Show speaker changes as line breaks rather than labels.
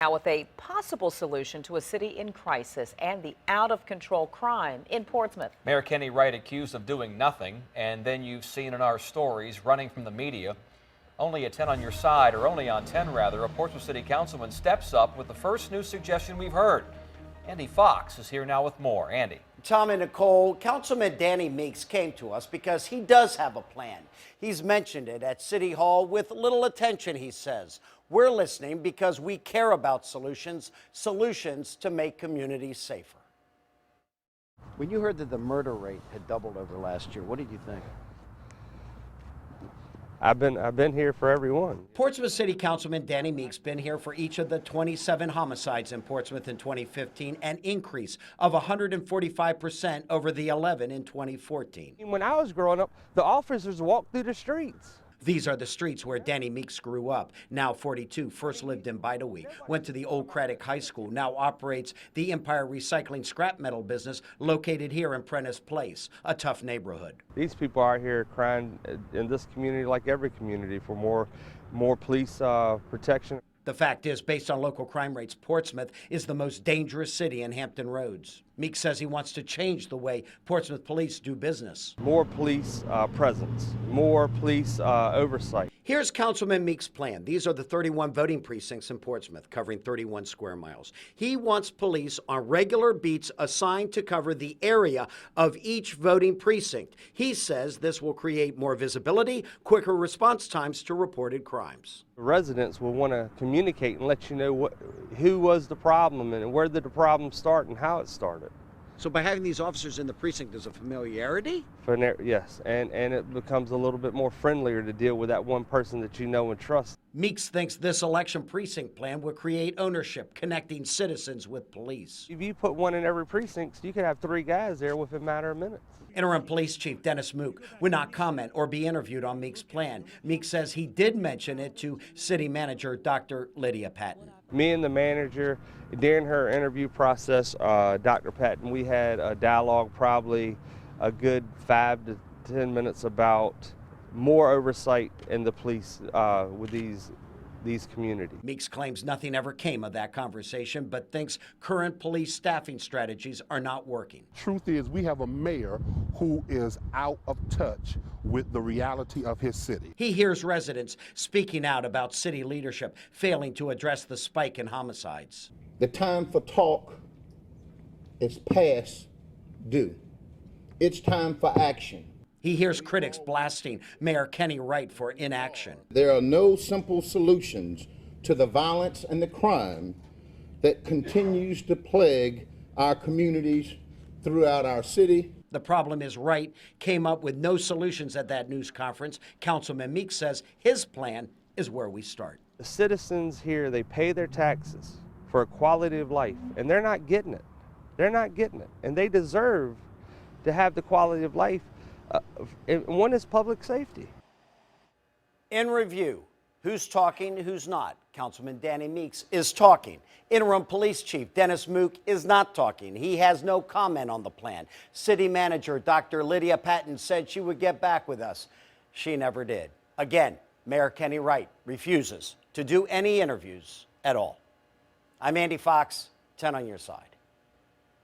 Now with a possible solution to a city in crisis and the out-of-control crime in Portsmouth.
Mayor Kenny Wright accused of doing nothing, and then you've seen in our stories running from the media. Only at 10 on your side, or only on 10 rather, a Portsmouth City Councilman steps up with the first new suggestion we've heard. Andy Fox is here now with more. Andy.
Tom and Nicole, Councilman Danny Meeks came to us because he does have a plan. He's mentioned it at City Hall with little attention, he says. We're listening because we care about solutions to make communities safer. When you heard that the murder rate had doubled over last year, what did you think?
I've been here for every one.
Portsmouth City Councilman Danny Meeks been here for each of the 27 homicides in Portsmouth in 2015, an increase of 145% over the 11 in 2014.
When I was growing up, the officers walked through the streets.
These are the streets where Danny Meeks grew up. Now 42, first lived in Bidawee, went to the Old Craddock High School, now operates the Empire Recycling scrap metal business located here in Prentice Place, a tough neighborhood.
These people are here crying in this community, like every community, for more police protection.
The fact is, based on local crime rates, Portsmouth is the most dangerous city in Hampton Roads. Meeks says he wants to change the way Portsmouth police do business.
More police presence, more police oversight.
Here's Councilman Meeks' plan. These are the 31 voting precincts in Portsmouth, covering 31 square miles. He wants police on regular beats assigned to cover the area of each voting precinct. He says this will create more visibility, quicker response times to reported crimes.
Residents will want to communicate and let you know who was the problem and where did the problem start and how it started.
So by having these officers in the precinct, there's a familiarity?
Yes, and it becomes a little bit more friendlier to deal with that one person that you know and trust.
Meeks thinks this election precinct plan will create ownership, connecting citizens with police.
If you put one in every precinct, you could have 3 guys there within a matter of minutes.
Interim Police Chief Dennis Mook would not comment or be interviewed on Meeks' plan. Meeks says he did mention it to City Manager Dr. Lydia Patton.
Me and the manager, during her interview process, Dr. Patton, we had a dialogue, probably a good 5 to 10 minutes, about more oversight in the police with these communities.
Meeks claims nothing ever came of that conversation, but thinks current police staffing strategies are not working.
Truth is, we have a mayor who is out of touch with the reality of his city.
He hears residents speaking out about city leadership failing to address the spike in homicides.
The time for talk is past due. It's time for action.
He hears critics blasting Mayor Kenny Wright for inaction.
There are no simple solutions to the violence and the crime that continues to plague our communities throughout our city.
The problem is Wright came up with no solutions at that news conference. Councilman Meeks says his plan is where we start.
The citizens here, they pay their taxes for a quality of life, and they're not getting it. They're not getting it, and they deserve to have the quality of life. One is public safety.
In review, who's talking, who's not? Councilman Danny Meeks is talking. Interim Police Chief Dennis Mook is not talking. He has no comment on the plan. City Manager Dr. Lydia Patton said she would get back with us. She never did. Again, Mayor Kenny Wright refuses to do any interviews at all. I'm Andy Fox, 10 on your side.